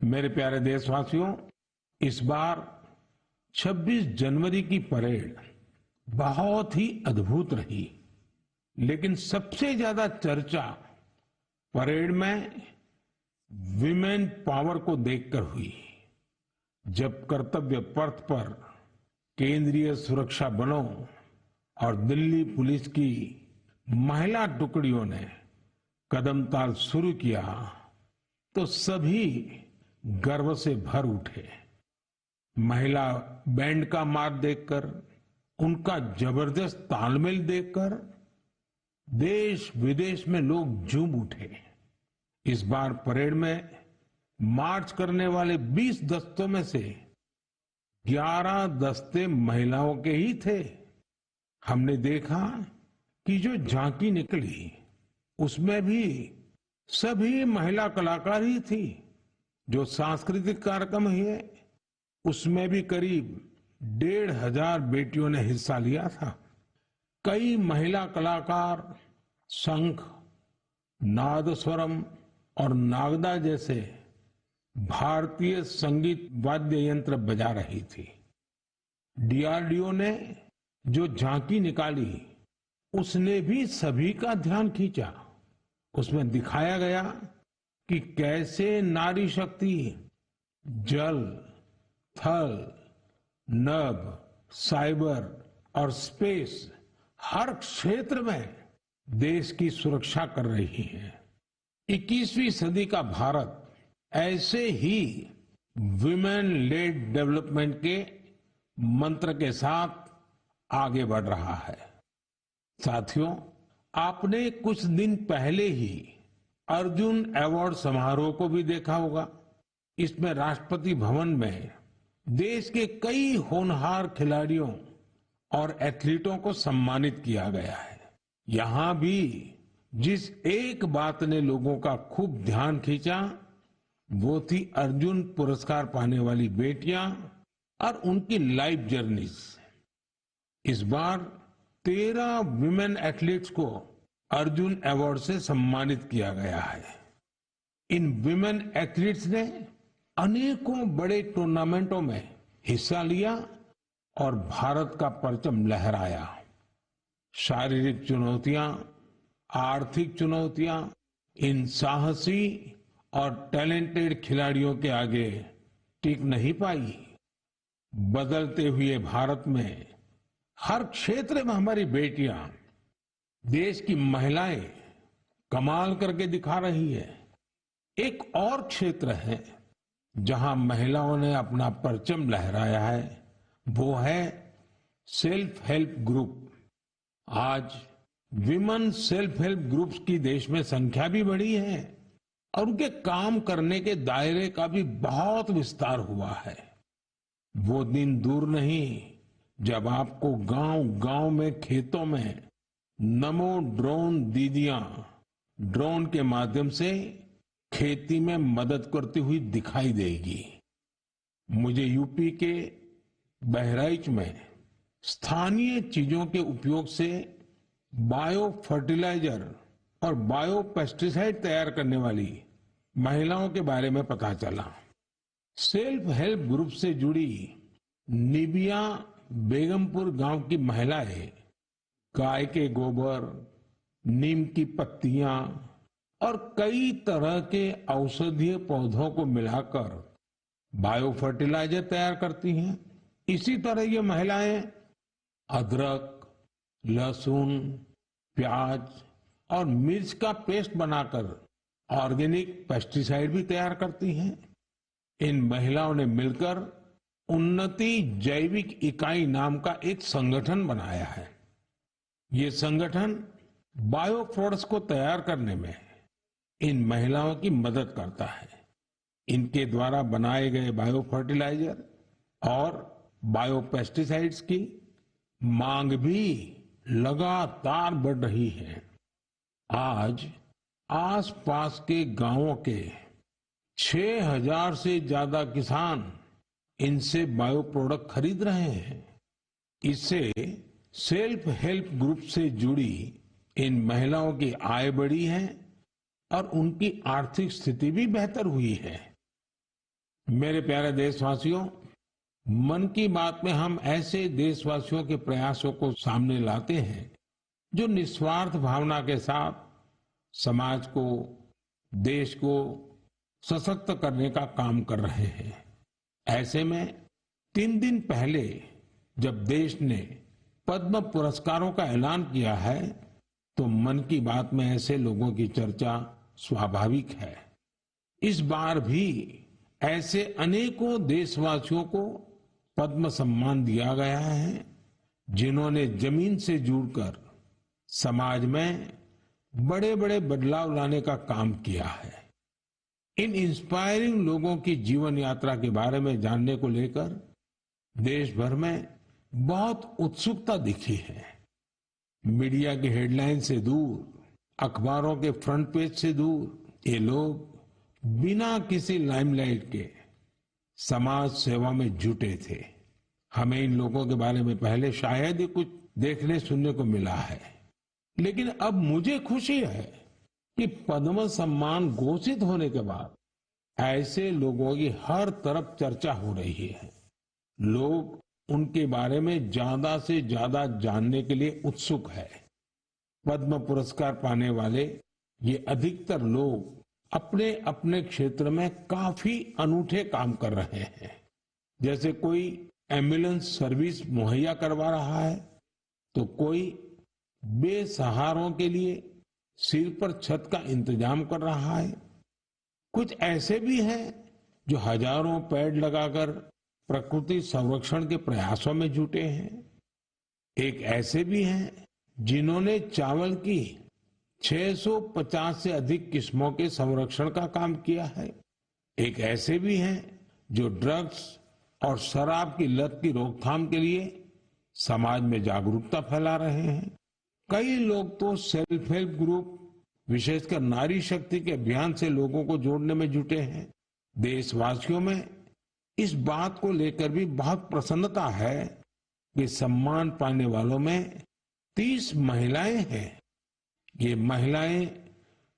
मेरे प्यारे देशवासियों, इस बार 26 जनवरी की परेड बहुत ही अद्भुत रही। लेकिन सबसे ज्यादा चर्चा परेड में विमेन पावर को देखकर हुई। जब कर्तव्य पथ पर केंद्रीय सुरक्षा बलों और दिल्ली पुलिस की महिला टुकड़ियों ने कदमताल शुरू किया तो सभी गर्व से भर उठे। महिला बैंड का मार्च देखकर, उनका जबरदस्त तालमेल देखकर देश विदेश में लोग झूम उठे। इस बार परेड में मार्च करने वाले 20 दस्तों में से 11 दस्ते महिलाओं के ही थे। हमने देखा कि जो झांकी निकली उसमें भी सभी महिला कलाकार ही थी। जो सांस्कृतिक कार्यक्रम हुए उसमें भी करीब 1,500 बेटियों ने हिस्सा लिया था। कई महिला कलाकार शंख, नादस्वरम और नागदा जैसे भारतीय संगीत वाद्य यंत्र बजा रही थी। डीआरडीओ ने जो झांकी निकाली उसने भी सभी का ध्यान खींचा। उसमें दिखाया गया कि कैसे नारी शक्ति जल, थल, नभ, साइबर और स्पेस हर क्षेत्र में देश की सुरक्षा कर रही है। 21वीं सदी का भारत ऐसे ही विमेन लेड डेवलपमेंट के मंत्र के साथ आगे बढ़ रहा है। साथियों, आपने कुछ दिन पहले ही अर्जुन अवार्ड समारोह को भी देखा होगा। इसमें राष्ट्रपति भवन में देश के कई होनहार खिलाड़ियों और एथलीटों को सम्मानित किया गया है। यहां भी जिस एक बात ने लोगों का खूब ध्यान खींचा वो थी अर्जुन पुरस्कार पाने वाली बेटियां और उनकी लाइफ जर्नीज। इस बार 13 विमेन एथलीट्स को अर्जुन अवार्ड से सम्मानित किया गया है। इन विमेन एथलीट्स ने अनेकों बड़े टूर्नामेंटों में हिस्सा लिया और भारत का परचम लहराया। शारीरिक चुनौतियां, आर्थिक चुनौतियां इन साहसी और टैलेंटेड खिलाड़ियों के आगे टिक नहीं पाई। बदलते हुए भारत में हर क्षेत्र में हमारी बेटियां, देश की महिलाएं कमाल करके दिखा रही है। एक और क्षेत्र है जहां महिलाओं ने अपना परचम लहराया है, वो है सेल्फ हेल्प ग्रुप। आज विमेन सेल्फ हेल्प ग्रुप्स की देश में संख्या भी बढ़ी है और उनके काम करने के दायरे का भी बहुत विस्तार हुआ है। वो दिन दूर नहीं जब आपको गांव-गांव में, खेतों में नमो ड्रोन दीदियां ड्रोन के माध्यम से खेती में मदद करती हुई दिखाई देगी। मुझे यूपी के बहराइच में स्थानीय चीजों के उपयोग से बायो फर्टिलाइजर और बायो पेस्टिसाइड तैयार करने वाली महिलाओं के बारे में पता चला। सेल्फ हेल्प ग्रुप से जुड़ी निबिया बेगमपुर गांव की महिलाएं गाय के गोबर, नीम की पत्तियां और कई तरह के औषधीय पौधों को मिलाकर बायो फर्टिलाइजर तैयार करती हैं। इसी तरह ये महिलाएं अदरक, लहसुन, प्याज और मिर्च का पेस्ट बनाकर ऑर्गेनिक पेस्टिसाइड भी तैयार करती हैं। इन महिलाओं ने मिलकर उन्नति जैविक इकाई नाम का एक संगठन बनाया है। ये संगठन बायो प्रोडक्ट्स को तैयार करने में इन महिलाओं की मदद करता है। इनके द्वारा बनाए गए बायो फर्टिलाइजर और बायो पेस्टिसाइड्स की मांग भी लगातार बढ़ रही है। आज आसपास के गांवों के 6,000 से ज्यादा किसान इनसे बायो प्रोडक्ट खरीद रहे हैं। इससे सेल्फ हेल्प ग्रुप से जुड़ी इन महिलाओं की आय बढ़ी है और उनकी आर्थिक स्थिति भी बेहतर हुई है। मेरे प्यारे देशवासियों, मन की बात में हम ऐसे देशवासियों के प्रयासों को सामने लाते हैं जो निस्वार्थ भावना के साथ समाज को, देश को सशक्त करने का काम कर रहे हैं। ऐसे में 3 दिन पहले जब देश ने पद्म पुरस्कारों का ऐलान किया है, तो मन की बात में ऐसे लोगों की चर्चा स्वाभाविक है। इस बार भी ऐसे अनेकों देशवासियों को पद्म सम्मान दिया गया है, जिन्होंने जमीन से जुड़कर समाज में बड़े बड़े बदलाव लाने का काम किया है। इन इंस्पायरिंग लोगों की जीवन यात्रा के बारे में जानने को लेकर देश भर में बहुत उत्सुकता दिखी है। मीडिया की हेडलाइन से दूर, अखबारों के फ्रंट पेज से दूर, ये लोग बिना किसी लाइमलाइट के समाज सेवा में जुटे थे। हमें इन लोगों के बारे में पहले शायद ही कुछ देखने सुनने को मिला है, लेकिन अब मुझे खुशी है कि पद्म सम्मान घोषित होने के बाद ऐसे लोगों की हर तरफ चर्चा हो रही है। लोग उनके बारे में ज्यादा से ज्यादा जानने के लिए उत्सुक है। पद्म पुरस्कार पाने वाले ये अधिकतर लोग अपने अपने क्षेत्र में काफी अनूठे काम कर रहे हैं। जैसे कोई एम्बुलेंस सर्विस मुहैया करवा रहा है, तो कोई बेसहारों के लिए सिर पर छत का इंतजाम कर रहा है। कुछ ऐसे भी हैं जो हजारों पेड़ लगाकर प्रकृति संरक्षण के प्रयासों में जुटे हैं। एक ऐसे भी हैं जिन्होंने चावल की 650 से अधिक किस्मों के संरक्षण का काम किया है। एक ऐसे भी हैं जो ड्रग्स और शराब की लत की रोकथाम के लिए समाज में जागरूकता फैला रहे हैं। कई लोग तो सेल्फ हेल्प ग्रुप, विशेषकर नारी शक्ति के अभियान से लोगों को जोड़ने में जुटे हैं। देशवासियों में इस बात को लेकर भी बहुत प्रसन्नता है कि सम्मान पाने वालों में 30 महिलाएं हैं। ये महिलाएं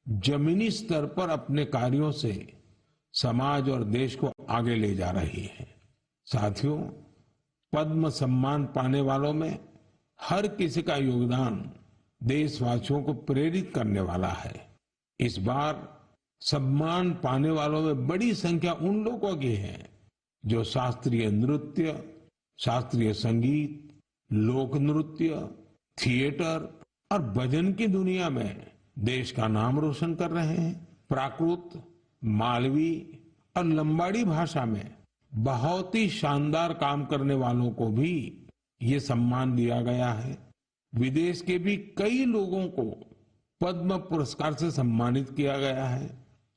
जमीनी स्तर पर अपने कार्यों से समाज और देश को आगे ले जा रही हैं। साथियों, पद्म सम्मान पाने वालों में हर किसी का योगदान देशवासियों को प्रेरित करने वाला है। इस बार सम्मान पाने वालों में बड़ी संख्या उन लोगों की है जो शास्त्रीय नृत्य, शास्त्रीय संगीत, लोक नृत्य, थिएटर और भजन की दुनिया में देश का नाम रोशन कर रहे हैं। प्राकृत, मालवी और लंबाड़ी भाषा में बहुत ही शानदार काम करने वालों को भी ये सम्मान दिया गया है। विदेश के भी कई लोगों को पद्म पुरस्कार से सम्मानित किया गया है,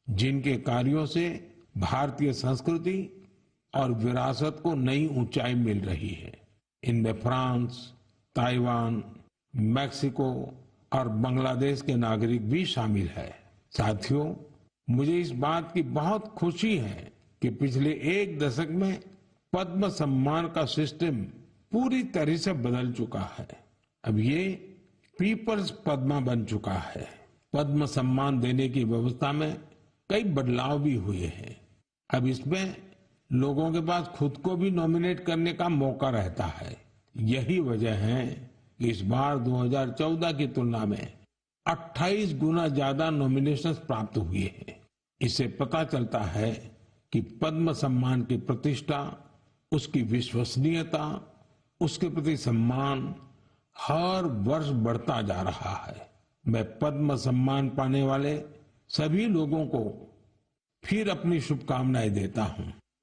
जिनके कार्यों से भारतीय संस्कृति और विरासत को नई ऊंचाई मिल रही है। इनमें फ्रांस, ताइवान, मैक्सिको और बांग्लादेश के नागरिक भी शामिल है। साथियों, मुझे इस बात की बहुत खुशी है कि पिछले 1 दशक में पद्म सम्मान का सिस्टम पूरी तरह से बदल चुका है। अब ये पीपल्स पद्मा बन चुका है। पद्म सम्मान देने की व्यवस्था में कई बदलाव भी हुए हैं। अब इसमें लोगों के पास खुद को भी नॉमिनेट करने का मौका रहता है। यही वजह है कि इस बार 2014 की तुलना में 28 गुना ज्यादा नॉमिनेशंस प्राप्त हुए हैं। इससे पता चलता है कि पद्म सम्मान की प्रतिष्ठा, उसकी विश्वसनीयता, उसके प्रति सम्मान हर वर्ष बढ़ता जा रहा है। मैं पद्म सम्मान पाने वाले सभी लोगों को फिर अपनी शुभकामनाएं देता हूं।